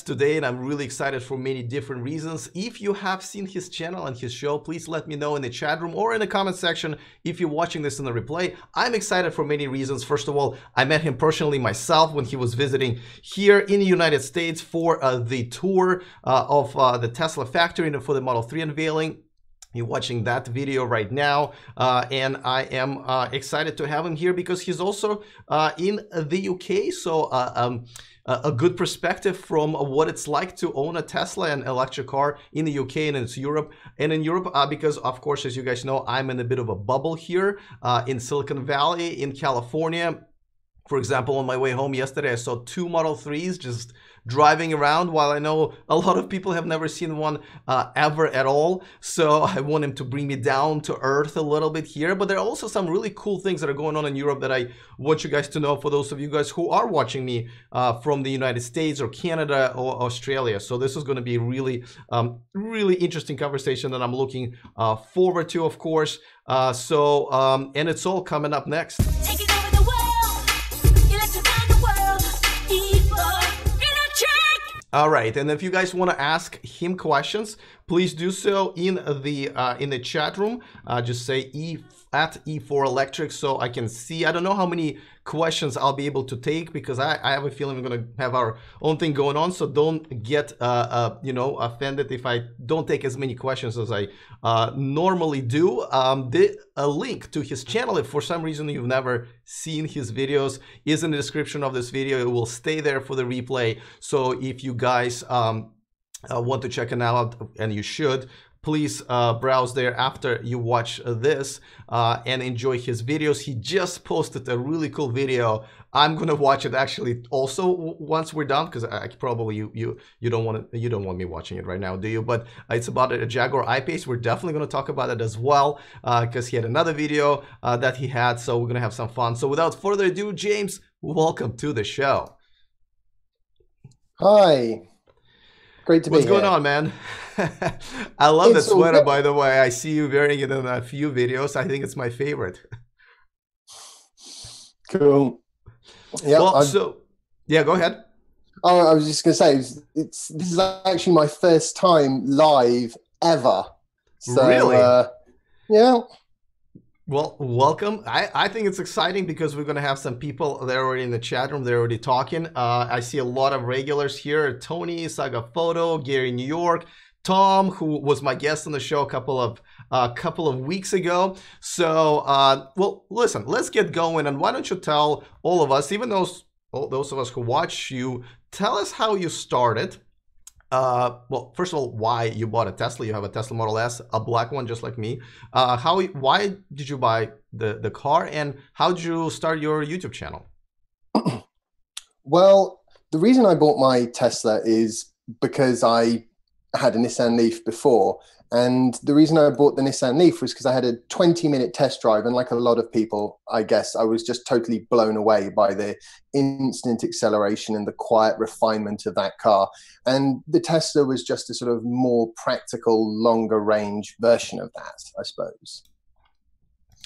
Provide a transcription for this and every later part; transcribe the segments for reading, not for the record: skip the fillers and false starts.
guest today, and I'm really excited for many different reasons. If you have seen his channel and his show, please let me know in the chat room or in the comment section if you're watching this in the replay. I'm excited for many reasons. First of all, I met him personally myself when he was visiting here in the United States for the tour of the Tesla factory and for the Model 3 unveiling. You're watching that video right now, and I am excited to have him here because he's also in the UK, so a good perspective from what it's like to own a Tesla and electric car in the UK and in Europe. And in Europe, because of course, as you guys know, I'm in a bit of a bubble here in Silicon Valley, in California. For example, on my way home yesterday, I saw 2 Model 3s just driving around, while I know a lot of people have never seen one ever at all. So I want him to bring me down to earth a little bit here. But there are also some really cool things that are going on in Europe that I want you guys to know, for those of you guys who are watching me from the United States or Canada or Australia. So this is going to be a really, really interesting conversation that I'm looking forward to, of course. And it's all coming up next. Take it over the world, electrify the world, all right, and if you guys want to ask him questions, please do so in the chat room. Just say at E4Electric so I can see. I don't know how many questions I'll be able to take because I have a feeling we're gonna have our own thing going on. So don't get you know, offended if I don't take as many questions as I normally do. A link to his channel, if for some reason you've never seen his videos, is in the description of this video. It will stay there for the replay. So if you guys want to check it out, and you should, please browse there after you watch this and enjoy his videos. He just posted a really cool video. I'm gonna watch it actually also once we're done, because I probably you don't want me watching it right now, do you? But it's about a Jaguar I-Pace. We're definitely gonna talk about it as well, because he had another video that he had, so we're gonna have some fun. So without further ado, James, welcome to the show. Hi. Great to be here. What's going on, man? I love that sweater, by the way. I see you wearing it in a few videos. I think it's my favorite. Cool. Yeah. Well, yeah, go ahead. Oh, I was just going to say, this is actually my first time live ever. So, really? Yeah. Well, welcome. I think it's exciting because we're going to have some people. They're already in the chat room. They're already talking. I see a lot of regulars here. Tony, Saga Photo, Gary New York, Tom, who was my guest on the show a couple of weeks ago. So, well, listen, let's get going. And why don't you tell all of us, even those of us who watch you, tell us how you started. Well, first of all, why you bought a Tesla. You have a Tesla Model S, a black one, just like me. Why did you buy the car, and how did you start your YouTube channel? Well, the reason I bought my Tesla is because I had a Nissan Leaf before. And the reason I bought the Nissan Leaf was because I had a 20-minute test drive. And like a lot of people, I guess, I was just totally blown away by the instant acceleration and the quiet refinement of that car. And the Tesla was just a sort of more practical, longer range version of that, I suppose.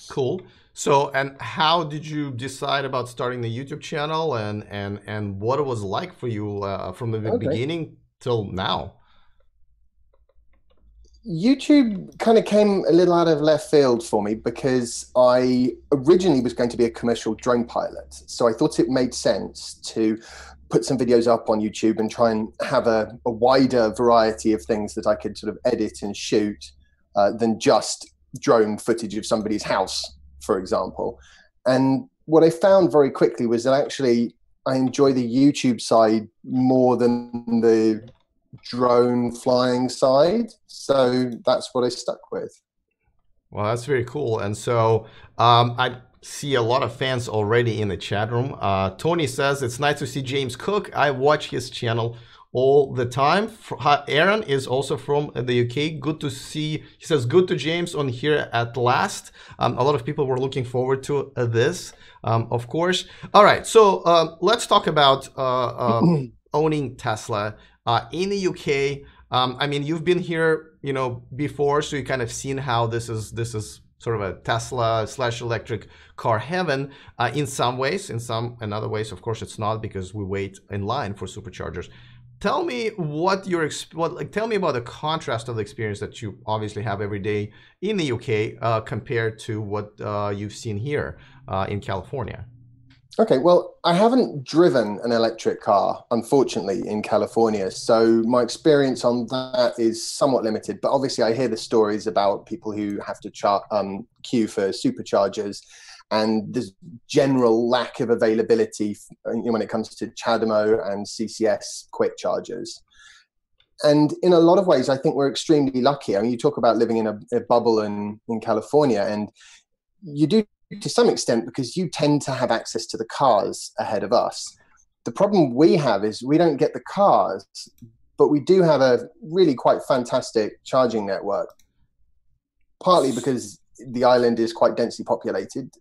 Cool. So, and how did you decide about starting the YouTube channel, and what it was like for you from the beginning till now? YouTube kind of came a little out of left field for me because I originally was going to be a commercial drone pilot. So I thought it made sense to put some videos up on YouTube and try and have a wider variety of things that I could sort of edit and shoot than just drone footage of somebody's house, for example. And what I found very quickly was that actually I enjoy the YouTube side more than the drone flying side, so that's what I stuck with. Well, that's very cool. And so I see a lot of fans already in the chat room. Tony says it's nice to see James Cooke. I watch his channel all the time. Aaron is also from the UK. Good to see. He says good to James on here at last. A lot of people were looking forward to this, of course. All right, so let's talk about owning Tesla in the UK. I mean, you've been here, you know, before, so you kind of seen how this is sort of a Tesla / electric car heaven in some ways. In other ways, of course, it's not, because we wait in line for superchargers. tell me tell me about the contrast of the experience that you obviously have every day in the UK compared to what you've seen here in California. Okay, well, I haven't driven an electric car, unfortunately, in California. So my experience on that is somewhat limited. But obviously, I hear the stories about people who have to queue for superchargers, and there's general lack of availability when it comes to CHAdeMO and CCS quick chargers. And in a lot of ways, I think we're extremely lucky. I mean, you talk about living in a bubble in California, and you do to some extent because you tend to have access to the cars ahead of us. The problem we have is we don't get the cars, but we do have a really quite fantastic charging network, partly because the island is quite densely populated.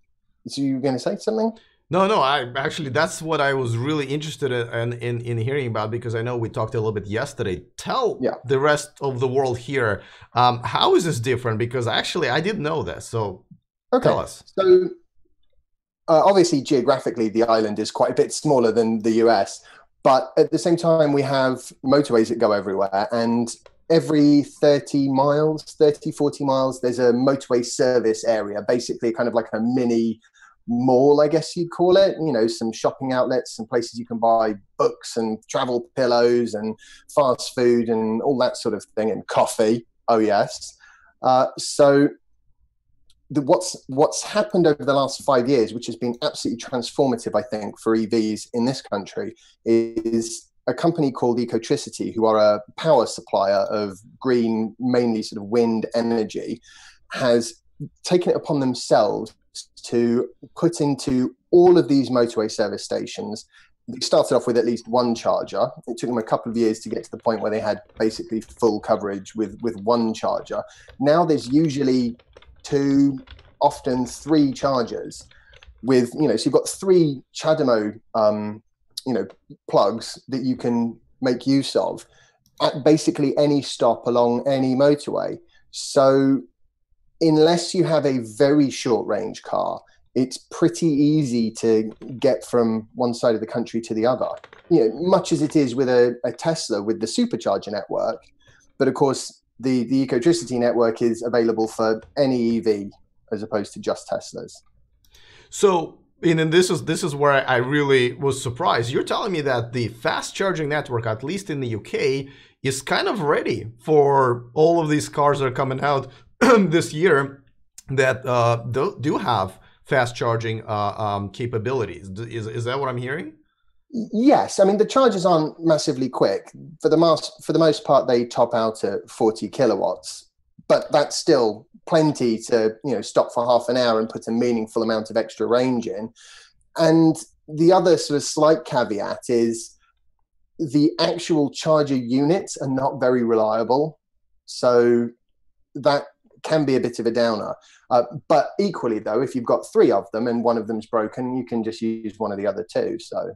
So you were going to say something? No, I actually, that's what I was really interested in hearing about, because I know we talked a little bit yesterday. Tell the rest of the world here, how is this different? Because actually I didn't know this. So tell us. So obviously, geographically, the island is quite a bit smaller than the US, but at the same time, we have motorways that go everywhere. And every 30 miles, 30, 40 miles, there's a motorway service area, basically kind of like a mini mall, I guess you'd call it. You know, some shopping outlets, some places you can buy books and travel pillows and fast food and all that sort of thing, and coffee. Oh, yes. So what's happened over the last 5 years, which has been absolutely transformative, I think, for EVs in this country, is a company called Ecotricity, who are a power supplier of green, mainly sort of wind energy, has taken it upon themselves to put into all of these motorway service stations. They started off with at least one charger. It took them a couple of years to get to the point where they had basically full coverage with one charger. Now there's usually 2, often 3 chargers with, so you've got 3 CHAdeMO, plugs that you can make use of at basically any stop along any motorway. So unless you have a very short range car, it's pretty easy to get from one side of the country to the other, much as it is with a Tesla with the supercharger network. But of course, the Ecotricity network is available for any EV as opposed to just Teslas. So, and this is where I really was surprised. You're telling me that the fast charging network, at least in the UK, is kind of ready for all of these cars that are coming out this year that do have fast charging capabilities. Is that what I'm hearing? Yes, I mean the chargers aren't massively quick. For the most part, they top out at 40 kilowatts, but that's still plenty to stop for half an hour and put a meaningful amount of extra range in. And the other sort of slight caveat is the actual charger units are not very reliable, so that can be a bit of a downer. But equally, though, if you've got 3 of them and one of them's broken, you can just use one of the other 2. So.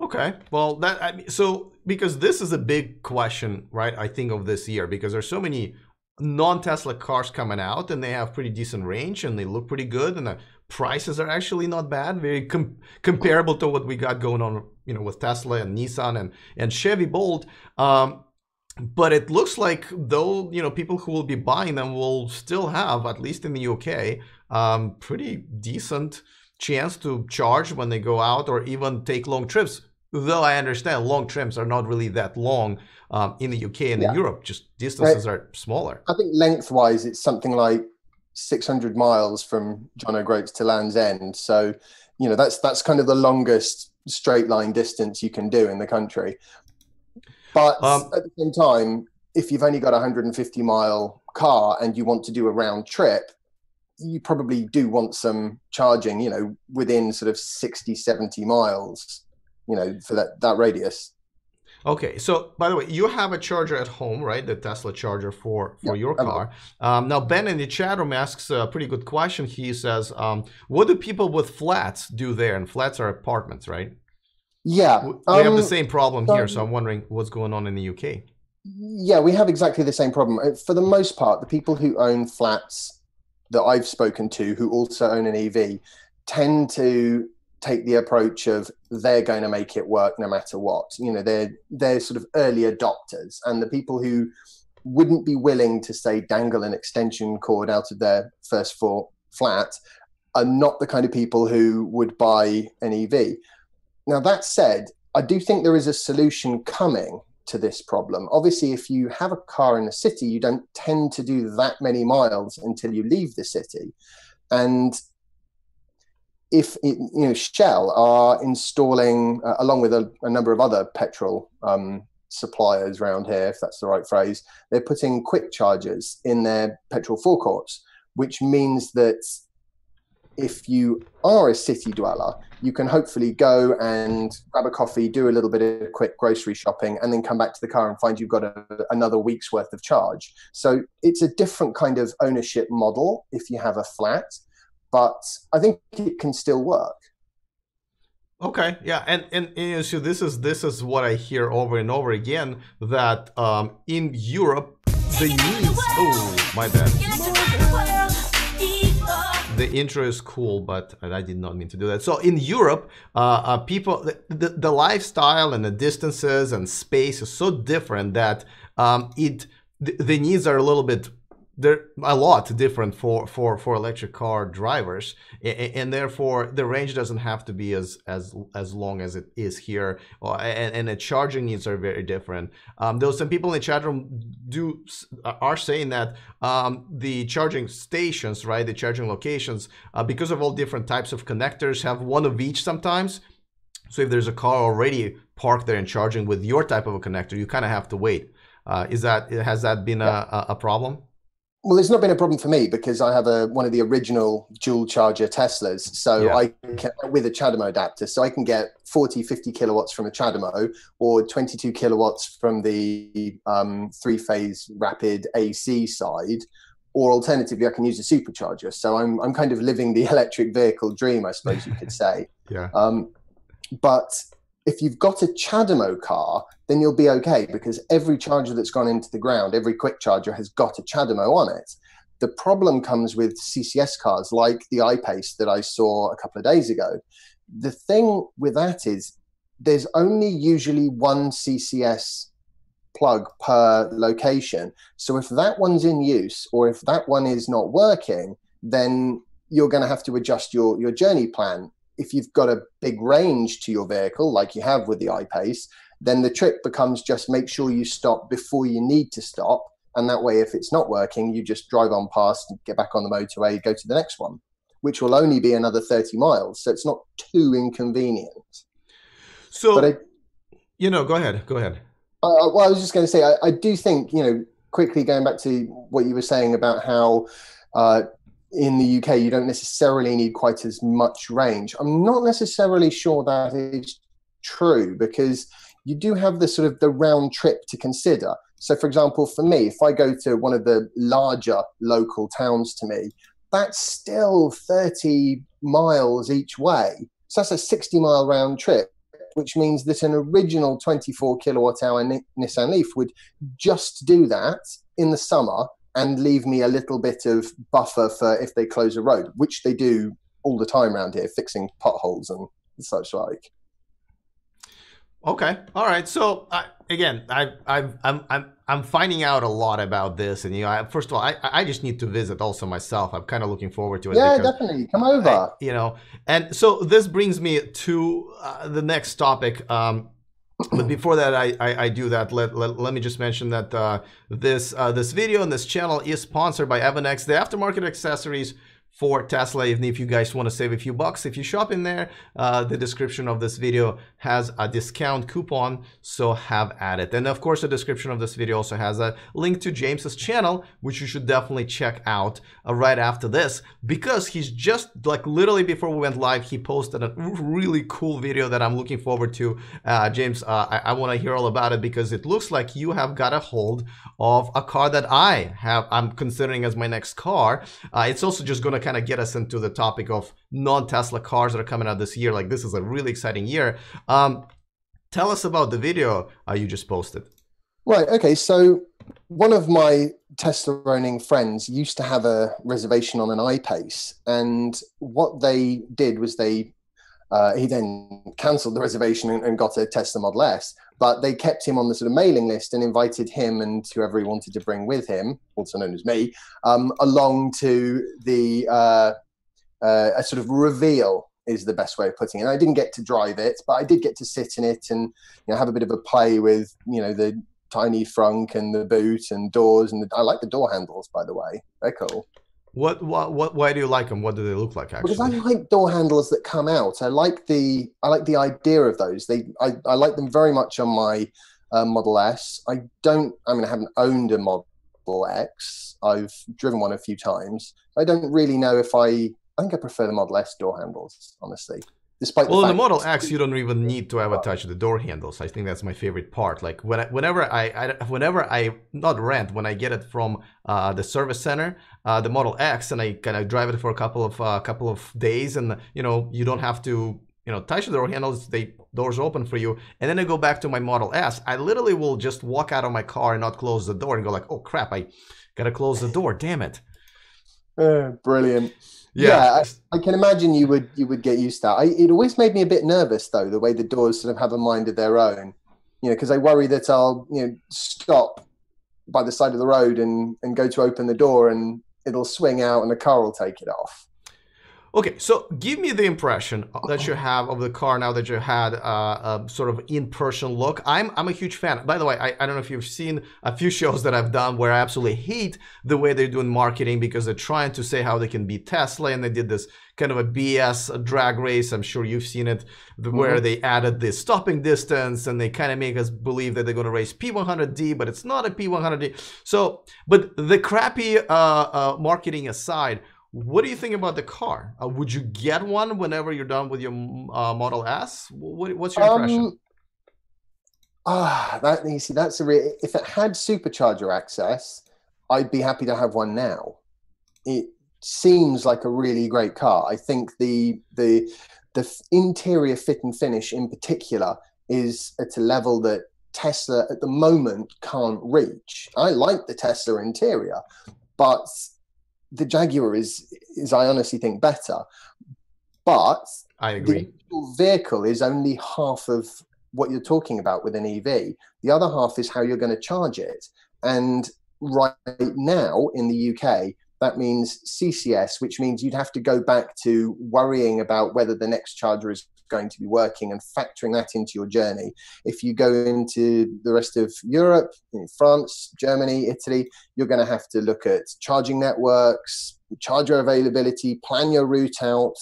Okay, well, so because this is a big question, right? I think of this year, because there's so many non-Tesla cars coming out, and they have pretty decent range, and they look pretty good, and the prices are actually not bad, very comparable to what we got going on, with Tesla and Nissan and Chevy Bolt. But it looks like though, people who will be buying them will still have, at least in the UK, pretty decent chance to charge when they go out or even take long trips. Though I understand long trips are not really that long in the UK and in Europe, just distances are smaller. I think lengthwise, it's something like 600 miles from John O'Groats to Land's End. So, that's kind of the longest straight line distance you can do in the country. But at the same time, if you've only got a 150-mile car and you want to do a round trip, you probably do want some charging, within sort of 60, 70 miles, for that radius. Okay, so by the way, you have a charger at home, right? The Tesla charger for your car. Now, Ben in the chat room asks a pretty good question. He says, what do people with flats do there? And flats are apartments, right? Yeah. We have the same problem here, so I'm wondering what's going on in the UK. Yeah, we have exactly the same problem. For the most part, the people who own flats that I've spoken to who also own an EV tend to take the approach of they're going to make it work no matter what. You know, they're sort of early adopters, and the people who wouldn't be willing to, say, dangle an extension cord out of their first floor flat are not the kind of people who would buy an EV. Now, that said, I do think there is a solution coming to this problem. Obviously, if you have a car in the city, you don't tend to do that many miles until you leave the city. And if Shell are installing, along with a number of other petrol suppliers around here, if that's the right phrase, they're putting quick chargers in their petrol forecourts, which means that if you are a city dweller, you can hopefully go and grab a coffee, do a little bit of quick grocery shopping, and then come back to the car and find you've got another week's worth of charge. So it's a different kind of ownership model if you have a flat, but I think it can still work. Okay, yeah, and so this is what I hear over and over again, that in Europe the needs. Oh, my bad. The intro is cool, but I did not mean to do that. So in Europe, people, the lifestyle and the distances and space is so different that the needs are a little bit, they're a lot different for electric car drivers, and therefore the range doesn't have to be as long as it is here, and the charging needs are very different. Though some people in the chat room are saying that the charging stations, right, the charging locations, because of all different types of connectors, have one of each sometimes. So if there's a car already parked there and charging with your type of a connector, you kind of have to wait. Has that been a problem? Well, it's not been a problem for me because I have one of the original dual charger Teslas. So Yeah. I can, with a CHAdeMO adapter, so I can get 40, 50 kilowatts from a CHAdeMO or 22 kilowatts from the three-phase rapid AC side, or alternatively, I can use a supercharger. So I'm kind of living the electric vehicle dream, I suppose you could say. Yeah. But if you've got a CHAdeMO car, then you'll be okay because every charger that's gone into the ground, every quick charger has got a CHAdeMO on it. The problem comes with CCS cars like the I-Pace that I saw a couple of days ago. The thing with that is there's only usually one CCS plug per location. So if that one's in use or if that one is not working, then you're going to have to adjust your journey plan. If you've got a big range to your vehicle, like you have with the I-Pace, then the trick becomes just make sure you stop before you need to stop. And that way, if it's not working, you just drive on past and get back on the motorway, go to the next one, which will only be another 30 miles. So it's not too inconvenient. So, but go ahead. Well, I was just going to say, I do think, quickly going back to what you were saying about how in the UK, you don't necessarily need quite as much range. I'm not necessarily sure that is true because you do have the round trip to consider. So, for example, for me, if I go to one of the larger local towns to me, that's still 30 miles each way. So that's a 60-mile round trip, which means that an original 24 kilowatt hour Nissan Leaf would just do that in the summer and leave me a little bit of buffer for if they close a road, which they do all the time around here, fixing potholes and such like. Okay, all right. So again, I'm finding out a lot about this, and first of all, I just need to visit also myself. I'm kind of looking forward to it. Yeah, definitely come over. And so this brings me to the next topic. But before that, I do that. Let me just mention that this video and this channel is sponsored by Evanex, the aftermarket accessories for Tesla. Even if you guys want to save a few bucks, if you shop in there, the description of this video has a discount coupon, so have at it. And of course, the description of this video also has a link to James's channel, which you should definitely check out right after this, because he's just literally before we went live, he posted a really cool video that I'm looking forward to. James, I want to hear all about it because it looks like you have got a hold of a car that I'm considering as my next car. It's also just going to kind of get us into the topic of non-Tesla cars that are coming out this year. Like, this is a really exciting year. Tell us about the video you just posted. Right. Okay. So one of my Tesla owning friends used to have a reservation on an I-Pace, and what they did was they He then cancelled the reservation and got a Tesla Model S. But they kept him on the sort of mailing list and invited him and whoever he wanted to bring with him, also known as me, along to the a sort of reveal is the best way of putting it. And I didn't get to drive it, but I did get to sit in it and have a bit of a play with the tiny frunk and the boot and doors. And I like the door handles, by the way. They're cool. Why do you like them? What do they look like, actually? Because I like door handles that come out. I like the idea of those. I like them very much on my Model S. I haven't owned a Model X. I've driven one a few times. I don't really know if I think I prefer the Model S door handles, honestly. Despite well, in the Model X, you don't even need to ever touch the door handles. I think that's my favorite part. Like whenever I not rent, when I get it from the service center, the Model X, and I kind of drive it for a couple of days, and you don't have to touch the door handles. Doors open for you, and then I go back to my Model S. I literally will just walk out of my car and not close the door, and go like, oh crap, I gotta close the door. Damn it. Brilliant. Yeah, I can imagine you would get used to that. It always made me a bit nervous, though, the way the doors sort of have a mind of their own. Because I worry that I'll stop by the side of the road and go to open the door and it'll swing out and the car will take it off. Okay, so give me the impression that you have of the car now that you had a sort of in-person look. I'm a huge fan. By the way, I don't know if you've seen a few shows that I've done where I absolutely hate the way they're doing marketing, because they're trying to say how they can beat Tesla, and they did this kind of a BS drag race. I'm sure you've seen it, where they added this stopping distance, and they kind of make us believe that they're going to race P100D, but it's not a P100D. So, but the crappy marketing aside, what do you think about the car? Would you get one whenever you're done with your Model S? What's your impression? That's if it had supercharger access, I'd be happy to have one now. It seems like a really great car. I think the interior fit and finish in particular is at a level that Tesla at the moment can't reach. I like the Tesla interior, but the Jaguar is I honestly think better. But I agree. The vehicle is only half of what you're talking about with an EV. The other half is how you're going to charge it. And right now in the UK, that means CCS, which means you'd have to go back to worrying about whether the next charger is going to be working and factoring that into your journey. If you go into the rest of Europe, in France, Germany, Italy, you're going to have to look at charging networks, charger availability, plan your route out.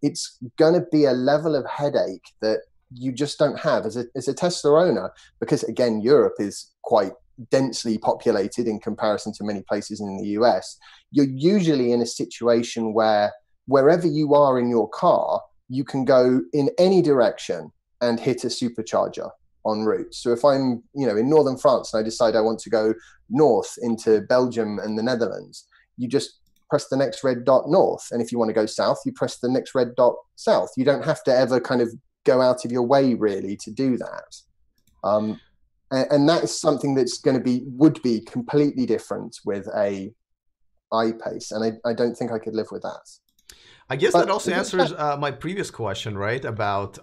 It's going to be a level of headache that you just don't have as a Tesla owner, because again, Europe is quite densely populated in comparison to many places in the US. You're usually in a situation where wherever you are in your car, you can go in any direction and hit a supercharger en route. So if I'm, in northern France and I decide I want to go north into Belgium and the Netherlands, you just press the next red dot north. And if you want to go south, you press the next red dot south. You don't have to ever kind of go out of your way really to do that. And that is something that's would be completely different with a I-Pace. And I don't think I could live with that. I guess that also answers my previous question, right, about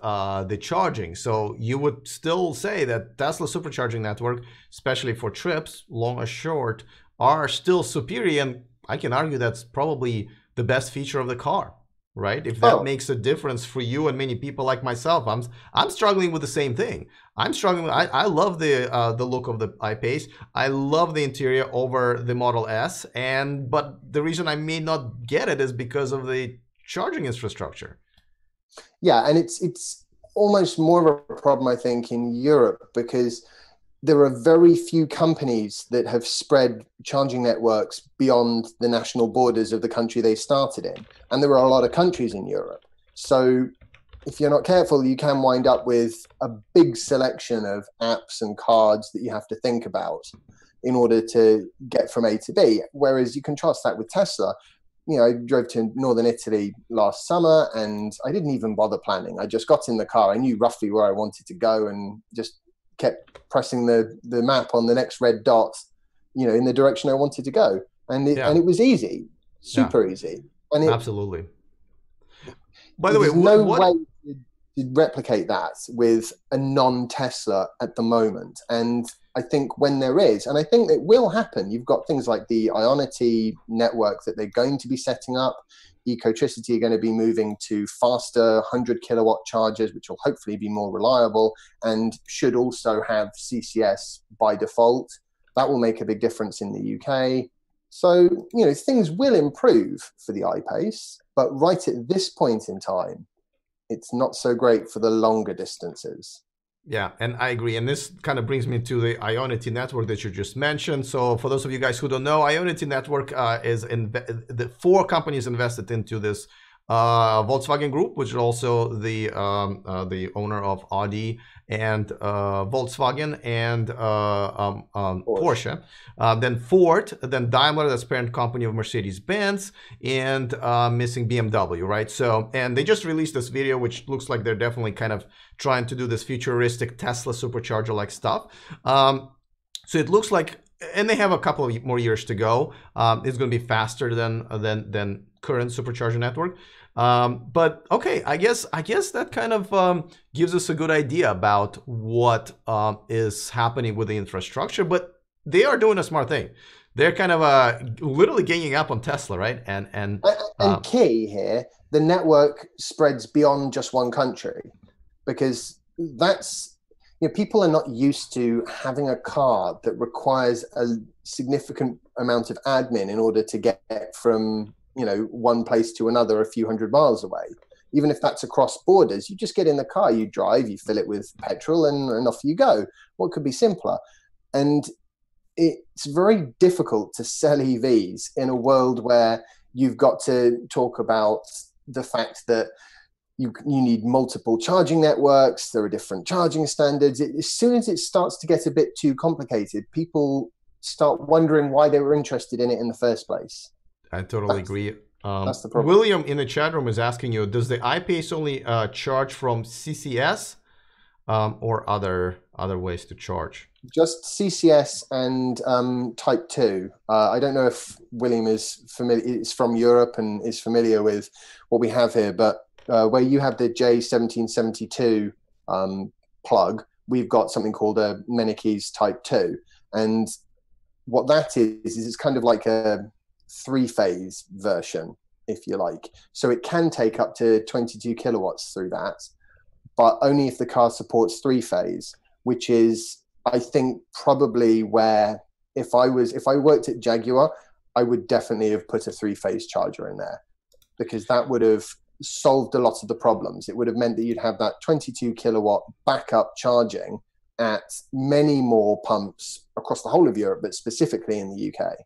the charging. So you would still say that Tesla supercharging network, especially for trips, long or short, are still superior. And I can argue that's probably the best feature of the car, right? If that makes a difference for you and many people like myself, I'm struggling with the same thing. I'm struggling with, I love the look of the I-Pace. I love the interior over the Model S, but the reason I may not get it is because of the charging infrastructure. Yeah, and it's almost more of a problem, I think, in Europe, because there are very few companies that have spread charging networks beyond the national borders of the country they started in. And there are a lot of countries in Europe. So if you're not careful, you can wind up with a big selection of apps and cards that you have to think about in order to get from A to B. Whereas you contrast that with Tesla. I drove to northern Italy last summer and I didn't even bother planning. I just got in the car. I knew roughly where I wanted to go and just kept pressing the map on the next red dot, in the direction I wanted to go. And it was easy, super easy. And absolutely. By the way, no way to to replicate that with a non-Tesla at the moment. And I think when there is, and I think it will happen, you've got things like the Ionity network that they're going to be setting up. Ecotricity are going to be moving to faster 100 kilowatt chargers, which will hopefully be more reliable and should also have CCS by default. That will make a big difference in the UK. So, you know, things will improve for the I-Pace, but right at this point in time, it's not so great for the longer distances. Yeah, and I agree. And this kind of brings me to the Ionity network that you just mentioned. So for those of you guys who don't know, Ionity network is the 4 companies invested into this Volkswagen Group, which is also the owner of Audi and Volkswagen and Porsche. Then Ford, then Daimler, that's parent company of Mercedes-Benz, and missing BMW, right? So, and they just released this video, which looks like they're definitely kind of trying to do this futuristic Tesla supercharger-like stuff. So it looks like, and they have a couple of more years to go. It's going to be faster than current supercharger network. But okay, I guess that kind of gives us a good idea about what is happening with the infrastructure. But they are doing a smart thing. They're kind of literally ganging up on Tesla, right? And key here, the network spreads beyond just one country, because that's, you know, people are not used to having a car that requires a significant amount of admin in order to get from, you know, one place to another a few hundred miles away. Even if that's across borders, you just get in the car, you drive, you fill it with petrol, and off you go. What could be simpler? And it's very difficult to sell EVs in a world where you've got to talk about the fact that you need multiple charging networks, there are different charging standards. As soon as it starts to get a bit too complicated, people start wondering why they were interested in it in the first place. I totally agree. That's the problem. William in the chat room is asking you, does the I-Pace only charge from CCS or other ways to charge? Just CCS and Type 2. I don't know if William is familiar, is from Europe and is familiar with what we have here, but where you have the J1772 plug, we've got something called a Menikes Type 2. And what that is it's kind of like a 3-phase version, if you like. So it can take up to 22 kilowatts through that, but only if the car supports 3-phase, which is, I think, probably where if I worked at Jaguar, I would definitely have put a 3-phase charger in there, because that would have solved a lot of the problems. It would have meant that you'd have that 22 kilowatt backup charging at many more pumps across the whole of Europe, but specifically in the UK.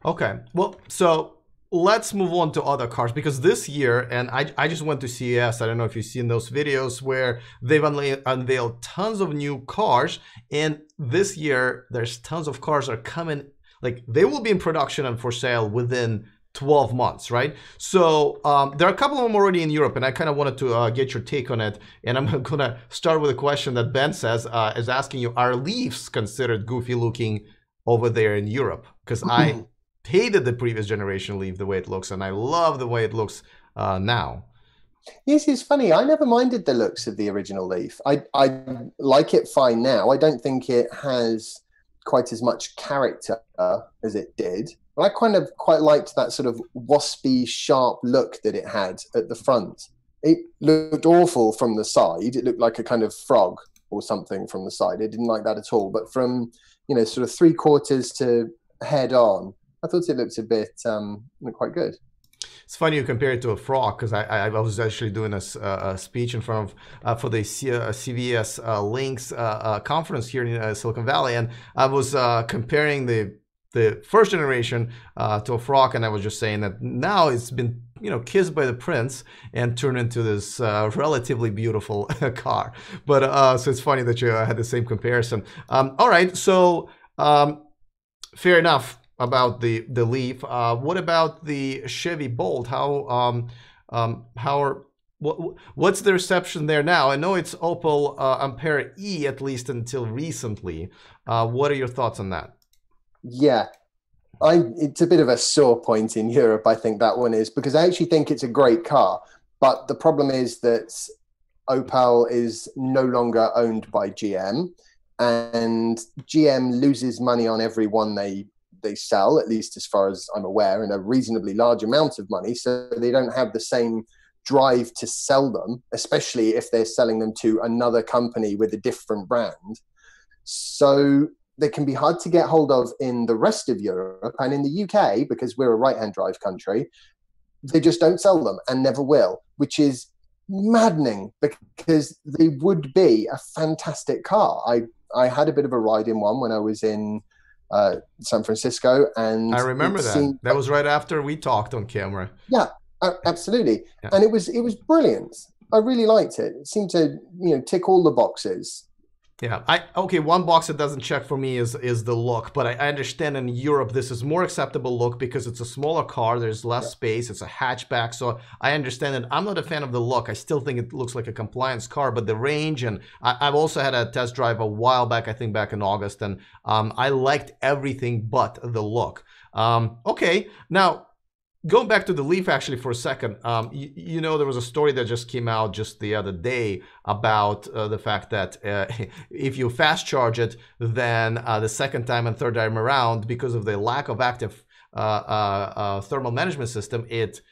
Okay, well, so let's move on to other cars, because this year, and I just went to CES, I don't know if you've seen those videos where they've unveiled tons of new cars, and this year there's tons of cars are coming, like they will be in production and for sale within 12 months, right? So there are a couple of them already in Europe, and I kind of wanted to get your take on it. And I'm gonna start with a question that Ben says, is asking you, are Leafs considered goofy looking over there in Europe? Because I hated the previous generation Leaf, the way it looks, and I love the way it looks now. Yes, it's funny. I never minded the looks of the original Leaf. I like it fine now. I don't think it has quite as much character as it did. But I kind of quite liked that sort of waspy, sharp look that it had at the front. It looked awful from the side. It looked like a kind of frog or something from the side. I didn't like that at all. But from, you know, sort of 3/4 to head on, I thought it looked a bit quite good. It's funny you compare it to a frog, because I was actually doing a speech in front of for the CVS Links conference here in Silicon Valley, and I was comparing the first generation to a frog, and I was just saying that now it's been, you know, kissed by the prince and turned into this relatively beautiful car. But so it's funny that you had the same comparison. All right, so fair enough about the Leaf. What about the Chevy Bolt? What's the reception there now? I know it's Opel Ampera E, at least until recently. What are your thoughts on that? Yeah, it's a bit of a sore point in Europe, I think that one is, because I actually think it's a great car. But the problem is that Opel is no longer owned by GM, and GM loses money on every one they sell, at least as far as I'm aware, in a reasonably large amount of money. So they don't have the same drive to sell them, especially if they're selling them to another company with a different brand. So they can be hard to get hold of in the rest of Europe, and in the UK, because we're a right-hand drive country, they just don't sell them and never will, which is maddening because they would be a fantastic car. I had a bit of a ride in one when I was in San Francisco, and I remember that. That was right after we talked on camera. Yeah, absolutely. Yeah. And it was brilliant. I really liked it. It seemed to, tick all the boxes. Yeah, okay, one box that doesn't check for me is the look, but I understand in Europe this is more acceptable look because it's a smaller car, there's less space, it's a hatchback, so I understand it. I'm not a fan of the look. I still think it looks like a compliance car, but the range, and I've also had a test drive a while back, I think back in August, and I liked everything but the look. Okay, now going back to the Leaf actually for a second, there was a story that just came out just the other day about the fact that if you fast charge it, then the second time and third time around, because of the lack of active thermal management system, it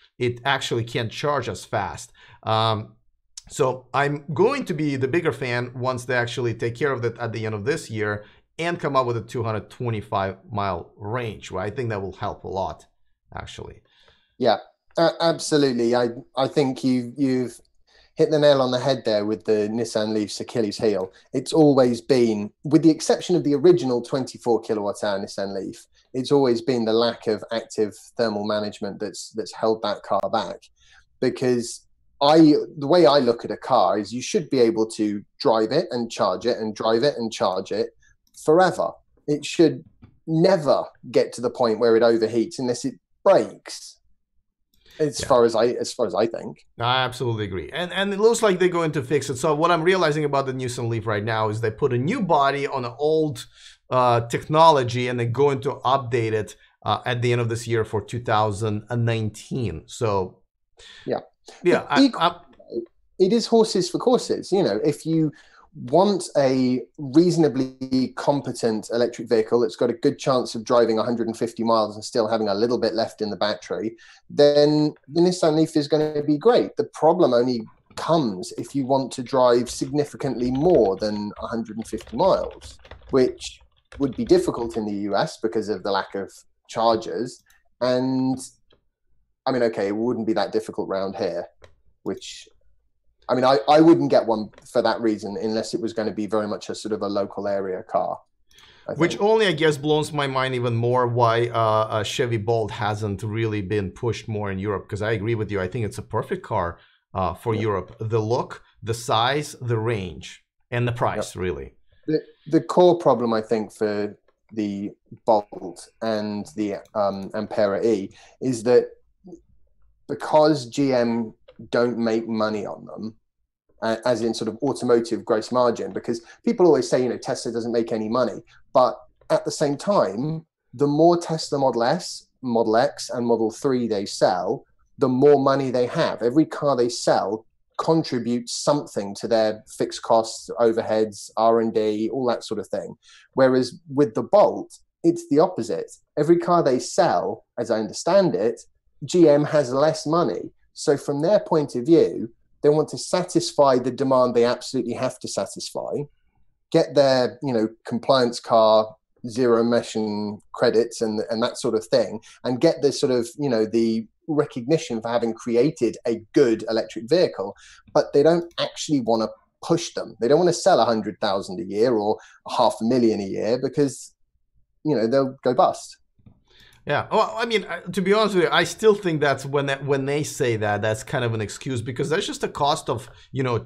actually can't charge as fast. So I'm going to be the bigger fan once they actually take care of that at the end of this year and come up with a 225-mile range. Right? I think that will help a lot, actually. Yeah, absolutely. I think you've hit the nail on the head there with the Nissan Leaf's Achilles heel. It's always been, with the exception of the original 24 kilowatt hour Nissan Leaf, it's always been the lack of active thermal management that's held that car back. Because the way I look at a car is you should be able to drive it and charge it and drive it and charge it forever. It should never get to the point where it overheats unless it breaks. As far as I think. I absolutely agree. And it looks like they're going to fix it. So what I'm realizing about the Nissan Leaf right now is they put a new body on an old technology, and they're going to update it at the end of this year for 2019. So yeah, it is horses for courses. If you want a reasonably competent electric vehicle that's got a good chance of driving 150 miles and still having a little bit left in the battery, then the Nissan Leaf is going to be great. The problem only comes if you want to drive significantly more than 150 miles, which would be difficult in the US because of the lack of chargers. And I mean, okay, it wouldn't be that difficult round here, which... I mean, I wouldn't get one for that reason unless it was going to be very much a sort of a local area car. Which only, I guess, blows my mind even more why a Chevy Bolt hasn't really been pushed more in Europe. Because I agree with you. I think it's a perfect car for Europe. The look, the size, the range, and the price, really. The core problem, I think, for the Bolt and the Ampera E is that because GM don't make money on them, as in sort of automotive gross margin, because people always say, Tesla doesn't make any money. But at the same time, the more Tesla Model S, Model X, and Model 3 they sell, the more money they have. Every car they sell contributes something to their fixed costs, overheads, R&D, all that sort of thing. Whereas with the Bolt, it's the opposite. Every car they sell, as I understand it, GM has less money. So from their point of view, they want to satisfy the demand they absolutely have to satisfy, get their, compliance car, zero emission credits and that sort of thing, and get this sort of, the recognition for having created a good electric vehicle. But they don't actually want to push them. They don't want to sell 100,000 a year or 500,000 a year because, they'll go bust. Yeah, well, I mean, to be honest with you, I still think that's when they say that, that's kind of an excuse, because that's just a cost of,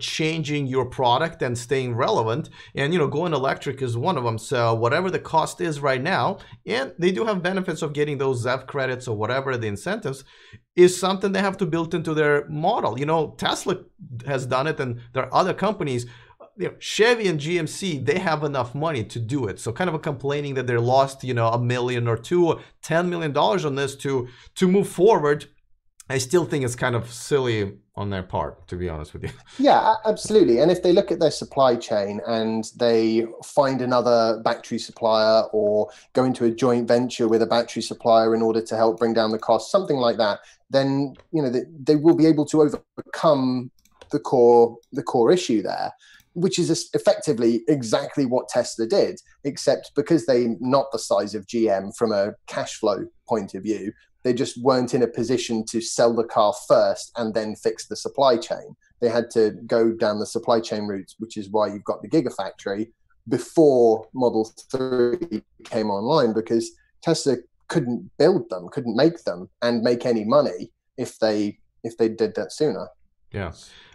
changing your product and staying relevant. And, going electric is one of them. So whatever the cost is right now, and they do have benefits of getting those ZEV credits or whatever the incentives, is something they have to build into their model. Tesla has done it, and there are other companies. Chevy and GMC, they have enough money to do it. So kind of complaining that they lost, $1 million or $10 million on this to move forward, I still think it's kind of silly on their part, to be honest with you. Yeah, absolutely. And if they look at their supply chain and they find another battery supplier or go into a joint venture with a battery supplier in order to help bring down the cost, something like that, then they will be able to overcome the core issue there, which is effectively exactly what Tesla did, except because they're not the size of GM from a cash flow point of view, they just weren't in a position to sell the car first and then fix the supply chain. They had to go down the supply chain route, which is why you've got the Gigafactory before Model 3 came online, because Tesla couldn't build them, couldn't make them and make any money if they did that sooner. Yeah.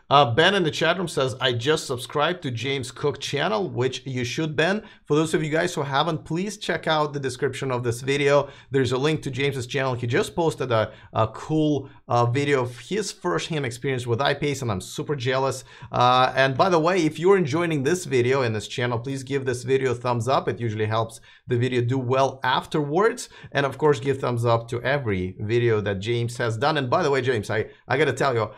Ben in the chat room says, I just subscribed to James Cooke channel, which you should, Ben. For those of you guys who haven't, please check out the description of this video. There's a link to James's channel. He just posted a cool video of his first-hand experience with iPace, and I'm super jealous. And by the way, if you're enjoying this video in this channel, please give this video a thumbs up. It usually helps the video do well afterwards. And of course, give thumbs up to every video that James has done. And by the way, James, I gotta tell you,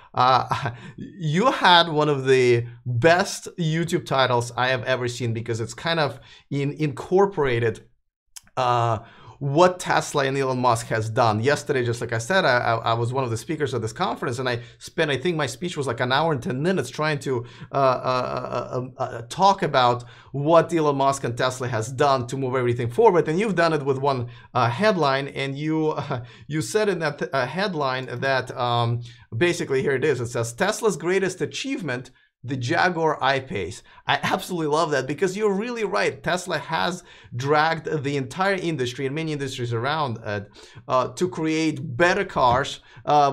you had one of the best YouTube titles I have ever seen, because it's kind of incorporated what Tesla and Elon Musk has done. Yesterday, just like I said, I was one of the speakers at this conference, and I spent, I think my speech was like an hour and 10 minutes trying to talk about what Elon Musk and Tesla has done to move everything forward. And you've done it with one headline, and you said in that headline that basically, here it is, it says, Tesla's greatest achievement, the Jaguar I-Pace. I absolutely love that, because you're really right. Tesla has dragged the entire industry and many industries around to create better cars,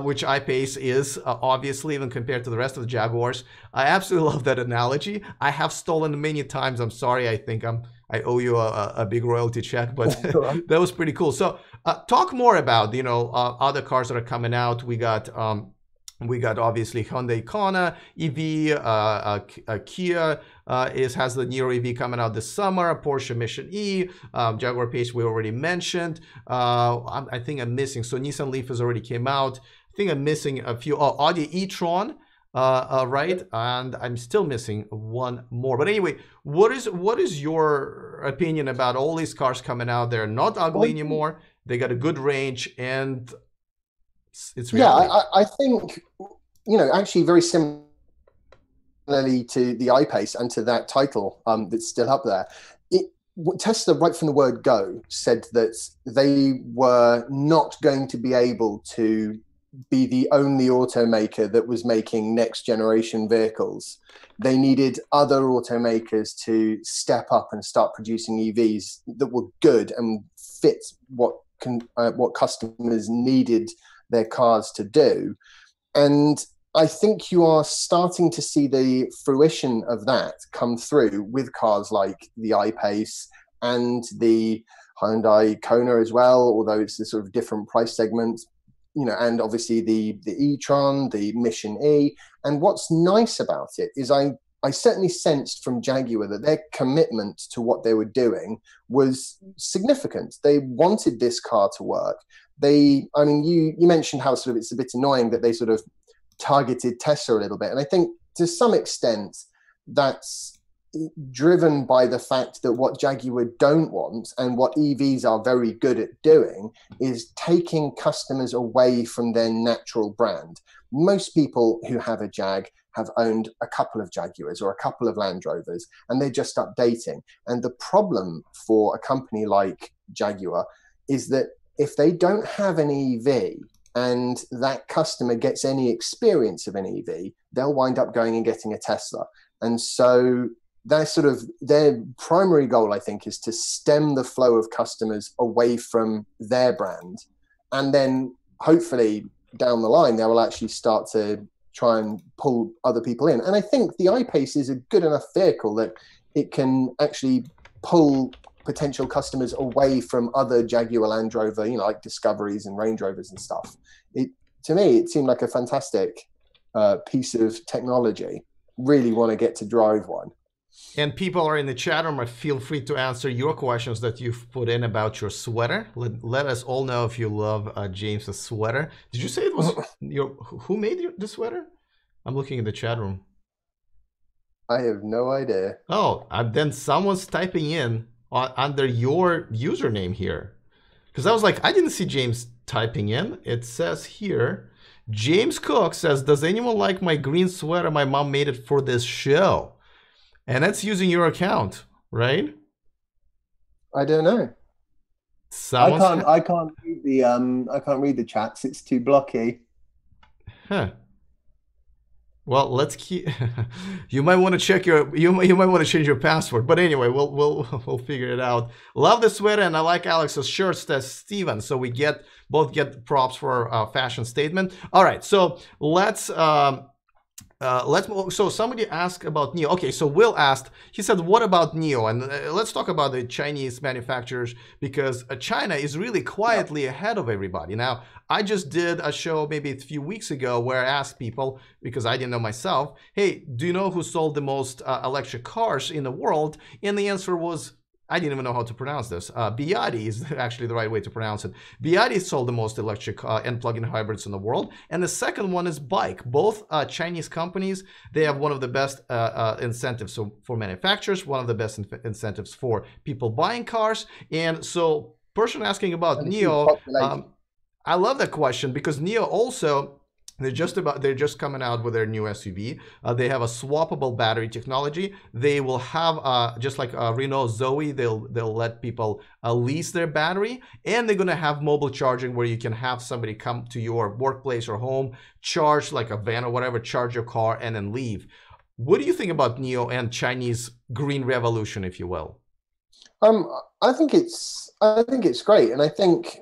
which I-Pace is, obviously, even compared to the rest of the Jaguars. I absolutely love that analogy. I have stolen many times. I'm sorry. I think I owe you a big royalty check, but that was pretty cool. So talk more about, other cars that are coming out. We got obviously Hyundai Kona EV, Kia has the Niro EV coming out this summer, Porsche Mission E, Jaguar Pace we already mentioned. I think I'm missing, so Nissan Leaf has already came out. I think I'm missing a few. Audi e-tron, right? And I'm still missing one more. But anyway, what is your opinion about all these cars coming out? They're not ugly anymore. They got a good range, and it's reality. Yeah, I think, actually very similarly to the I-Pace and to that title that's still up there, Tesla, right from the word go, said that they were not going to be able to be the only automaker that was making next generation vehicles. They needed other automakers to step up and start producing EVs that were good and fit what customers needed their cars to do. And I think you are starting to see the fruition of that come through with cars like the I-Pace and the Hyundai Kona as well, although it's a sort of different price segment, and obviously the e-tron, the Mission E. And what's nice about it is I certainly sensed from Jaguar that their commitment to what they were doing was significant. They wanted this car to work. You mentioned how sort of it's a bit annoying that they sort of targeted Tesla a little bit. And I think to some extent that's driven by the fact that what Jaguar don't want, and what EVs are very good at doing, is taking customers away from their natural brand. Most people who have a Jag have owned a couple of Jaguars or a couple of Land Rovers, and they're just updating. And the problem for a company like Jaguar is that if they don't have an EV and that customer gets any experience of an EV, they'll wind up going and getting a Tesla. And so that's sort of their primary goal, I think, is to stem the flow of customers away from their brand. And then hopefully down the line, they will actually start to try and pull other people in. And I think the I-Pace is a good enough vehicle that it can actually pull potential customers away from other Jaguar Land Rover, like Discoveries and Range Rovers and stuff. To me, it seemed like a fantastic piece of technology. Really want to get to drive one. And people are in the chat room. Feel free to answer your questions that you've put in about your sweater. Let us all know if you love James's sweater. Did you say it was who made the sweater? I'm looking in the chat room. I have no idea. Oh, then someone's typing in under your username here. Because I was like, I didn't see James typing in. It says here, James Cooke says, does anyone like my green sweater? My mom made it for this show. And that's using your account, right? I don't know. I can't read the chats. It's too blocky. Huh. Well, let's keep. You might want to check you might want to change your password. But anyway, we'll figure it out. Love the sweater, and I like Alex's shirt. Says Steven. So we both get props for our fashion statement. All right, so let's so somebody asked about NIO. Okay, so Will asked, he said, what about NIO? And let's talk about the Chinese manufacturers, because China is really quietly ahead of everybody. Now, I just did a show maybe a few weeks ago where I asked people, because I didn't know myself, hey, do you know who sold the most electric cars in the world? And the answer was, I didn't even know how to pronounce this. BYD is actually the right way to pronounce it. BYD sold the most electric and plug-in hybrids in the world. And the second one is Bike. Both Chinese companies, they have one of the best incentives for manufacturers, one of the best incentives for people buying cars. And so person asking about NIO, I love that question, because NIO also, they're just coming out with their new SUV. They have a swappable battery technology. They will have just like Renault Zoe, they'll let people lease their battery, and they're gonna have mobile charging where you can have somebody come to your workplace or home, charge like a van or whatever, charge your car, and then leave. What do you think about NIO and Chinese green revolution, if you will? I think it's great, and I think,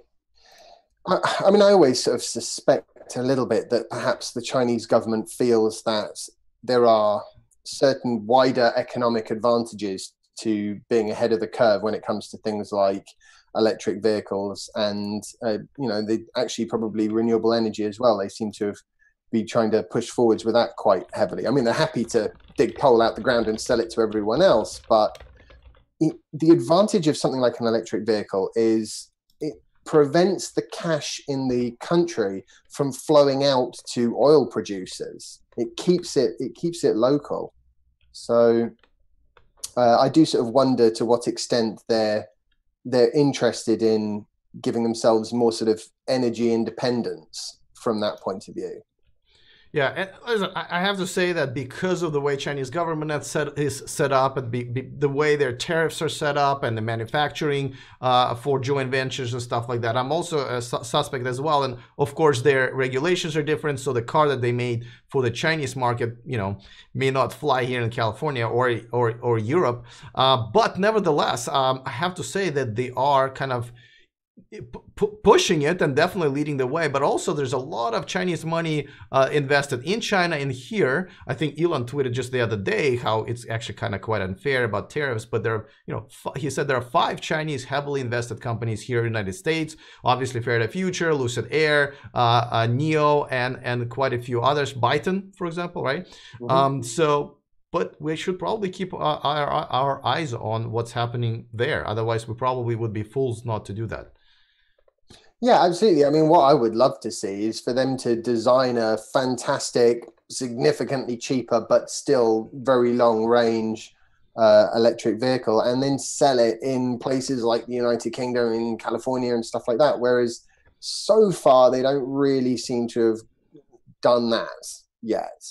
I mean, I always sort of suspect a little bit that perhaps the Chinese government feels that there are certain wider economic advantages to being ahead of the curve when it comes to things like electric vehicles and they actually probably renewable energy as well. They seem to be trying to push forwards with that quite heavily. I mean, they're happy to dig coal out the ground and sell it to everyone else, but the advantage of something like an electric vehicle is it prevents the cash in the country from flowing out to oil producers. It keeps it local. So I do sort of wonder to what extent they're interested in giving themselves more sort of energy independence from that point of view. Yeah, and listen, I have to say that because of the way Chinese government is set up, and the way their tariffs are set up, and the manufacturing for joint ventures and stuff like that, I'm also a suspect as well. And of course, their regulations are different. So the car that they made for the Chinese market, may not fly here in California or Europe. But nevertheless, I have to say that they are kind of pushing it and definitely leading the way. But also there's a lot of Chinese money invested in China and here. I think Elon tweeted just the other day how it's actually kind of quite unfair about tariffs, but there are, he said there are 5 Chinese heavily invested companies here in the United States, obviously Faraday Future, Lucid Air, NIO, and quite a few others, Byton, for example, right? Mm-hmm. But we should probably keep our eyes on what's happening there. Otherwise, we probably would be fools not to do that. Yeah, absolutely. I mean, what I would love to see is for them to design a fantastic, significantly cheaper, but still very long range electric vehicle and then sell it in places like the United Kingdom, in California and stuff like that. Whereas so far, they don't really seem to have done that yet.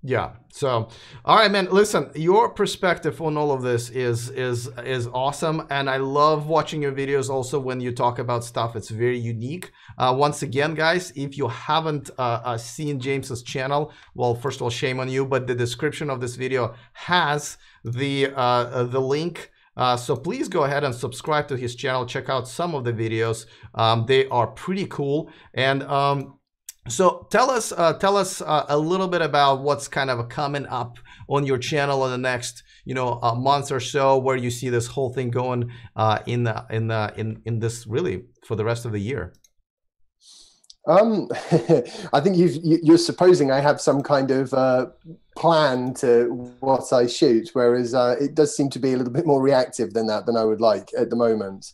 Yeah. So, all right, man. Listen, your perspective on all of this is awesome, and I love watching your videos. Also, when you talk about stuff, it's very unique. Once again, guys, if you haven't seen James's channel, well, first of all, shame on you. But the description of this video has the link. So please go ahead and subscribe to his channel. Check out some of the videos. They are pretty cool. And so tell us a little bit about what's kind of coming up on your channel in the next, a month or so, where you see this whole thing going in this really for the rest of the year. I think you're supposing I have some kind of plan to what I shoot, whereas it does seem to be a little bit more reactive than I would like at the moment.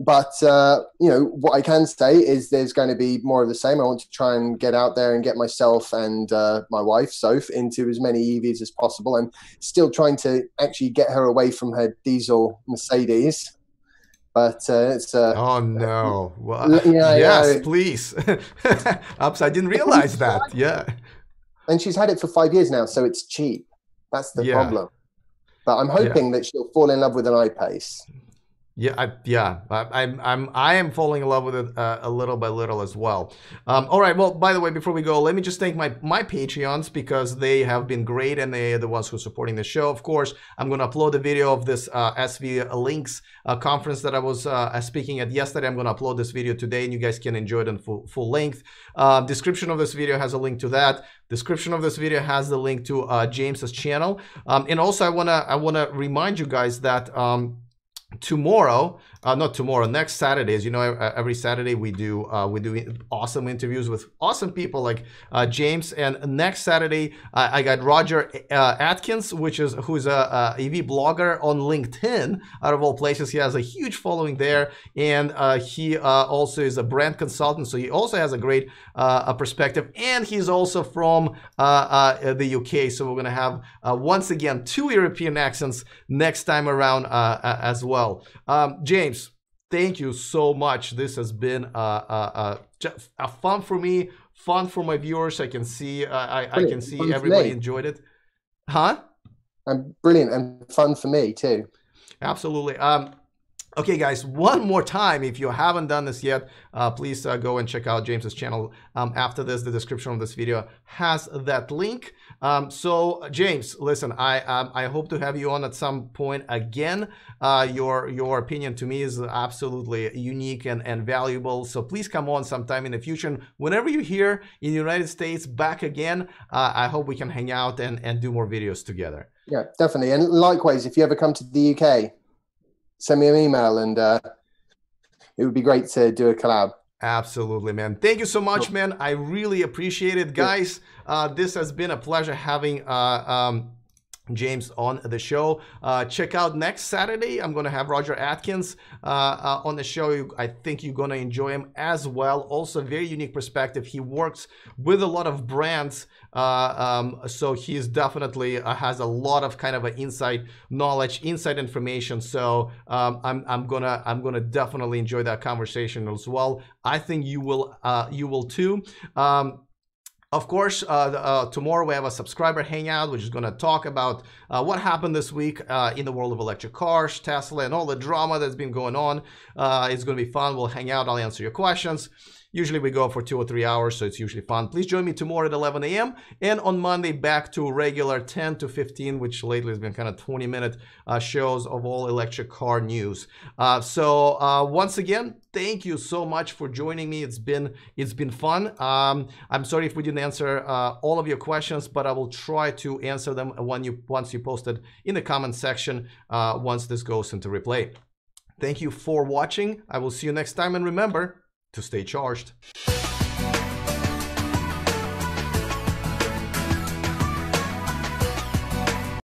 But you know, what I can say is there's going to be more of the same. I want to try and get out there and get myself and my wife Soph into as many EVs as possible. I'm still trying to actually get her away from her diesel Mercedes, but it's Oh no. Well, yeah, yes, yeah. please. Ups, I didn't realize that. Yeah. And she's had it for 5 years now, so it's cheap. That's the Yeah. problem. But I'm Yeah. hoping that she'll fall in love with an I-Pace. Yeah, I am falling in love with it a little by little as well. All right. Well, by the way, before we go, let me just thank my Patreons because they have been great and they are the ones who are supporting the show. Of course, I'm going to upload the video of this SV Links conference that I was speaking at yesterday. I'm going to upload this video today, and you guys can enjoy it in full length. Description of this video has a link to that. Description of this video has the link to James's channel. And also, I wanna remind you guys that. Tomorrow, not tomorrow, next Saturday, as you know, every Saturday we do awesome interviews with awesome people like James. And next Saturday, I got Roger Atkins, who's a EV blogger on LinkedIn, out of all places. He has a huge following there, and he also is a brand consultant, so he also has a great perspective. And he's also from the UK, so we're gonna have once again 2 European accents next time around as well. James, thank you so much. This has been just a fun for me, fun for my viewers. I can see I can see everybody enjoyed it. Huh? And brilliant and fun for me too. Absolutely. Okay, guys, one more time, if you haven't done this yet, please go and check out James's channel. After this, the description of this video has that link. So, James, listen, I hope to have you on at some point again. Your opinion to me is absolutely unique and valuable. So please come on sometime in the future. And whenever you're here in the United States, back again, I hope we can hang out and do more videos together. Yeah, definitely. And likewise, if you ever come to the UK, send me an email, and it would be great to do a collab. Absolutely, man. Thank you so much, man. I really appreciate it, guys. This has been a pleasure having James on the show. Check out next Saturday. I'm going to have Roger Atkins on the show. I think you're going to enjoy him as well. Also, very unique perspective. He works with a lot of brands, so he's definitely has a lot of kind of an inside knowledge, inside information. So I'm gonna definitely enjoy that conversation as well. I think you will too. Of course, tomorrow we have a subscriber hangout, which is going to talk about what happened this week in the world of electric cars, Tesla, and all the drama that's been going on. It's going to be fun. We'll hang out. I'll answer your questions. Usually we go for 2 or 3 hours, so it's usually fun. Please join me tomorrow at 11 a.m. and on Monday back to regular 10 to 15, which lately has been kind of 20-minute shows of all electric car news. So once again, thank you so much for joining me. It's been fun. I'm sorry if we didn't answer all of your questions, but I will try to answer them once you post it in the comment section once this goes into replay. Thank you for watching. I will see you next time, and remember to stay charged.